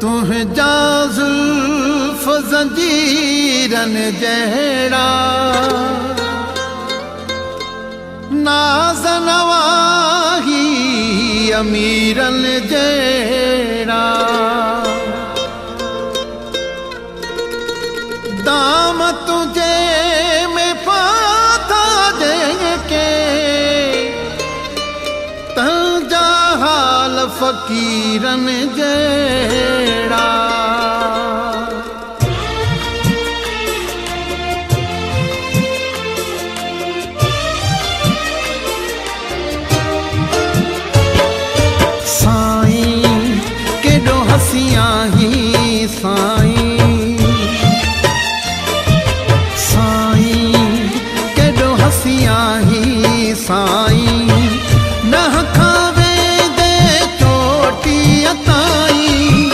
तुंहिंजा ज़ुल्फ़ ज़ंजीरनि जहिड़ा नाज़ नवाही अमीरनि जहिड़ा दाम तुझे में पाता जेके तंहिंजा हाल फ़क़ीरनि जहिड़ा साईं केॾो हसी आहीं साईं साईं केॾो हसी आहीं साईं नह खां वेंदे चोटीअ ताईं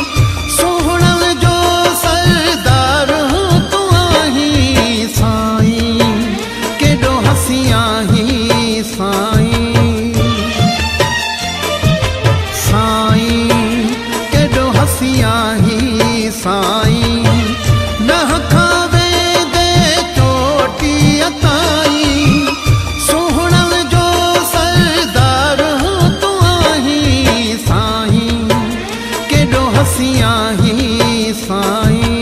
सुहिणल जो सरदार तूं आहीं साईं केॾो हसी आहीं साईं साईं केॾो हसी आहीं साईं नह खां वेंदे चोटीअ ताईं सुहिणल जो सरदार तूं आहीं साईं केॾो हसी आहीं साईं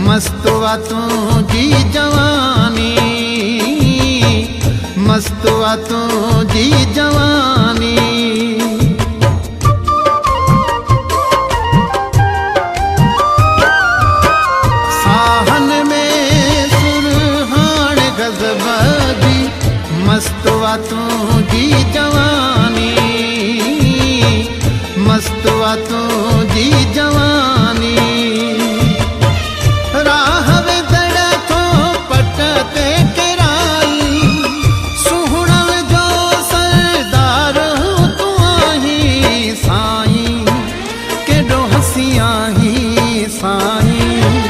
मस्त वा तुझी जवानी मस्त वा तुझी जवानी साहन में सुरहान गज़बाजी मस्त वा तुझी जवानी मस्त वा तुझी जवानी राह वेदड़ थो पट ते किराई सुहिणल जो सरदार तूं आहीं साईं केॾो हसी आहीं साईं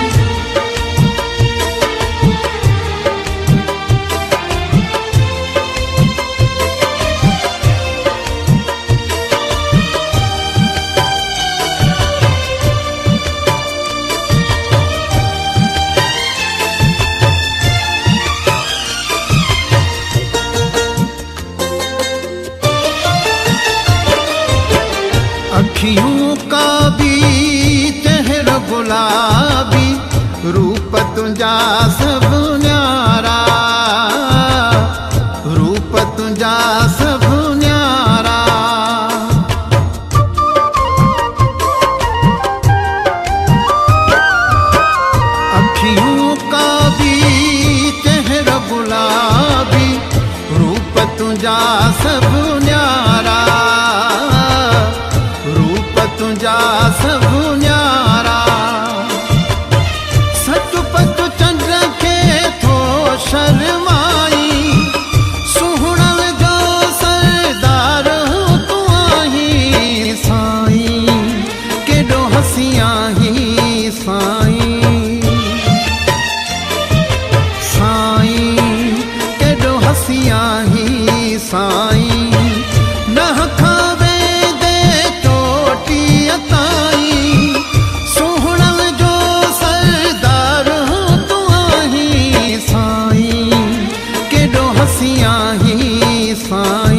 अखियों का भी चेहरा गुलाबी रूप तुझा सब न्यारा रूप तुझा सब न्यारा अखियों का भी चेहरा गुलाबी रूप तुझा सब न्यारा तुझा सब न्यारा सच पच चंद्र खे थो शर्माई सुहिणल जो सरदार तूं आहीं साईं केॾो हसी आहीं साईं साईं केॾो हसी आहीं साईं नह खां सुहिणल जो सरदार तूं आहीं साईं केॾो हसी आहीं साईं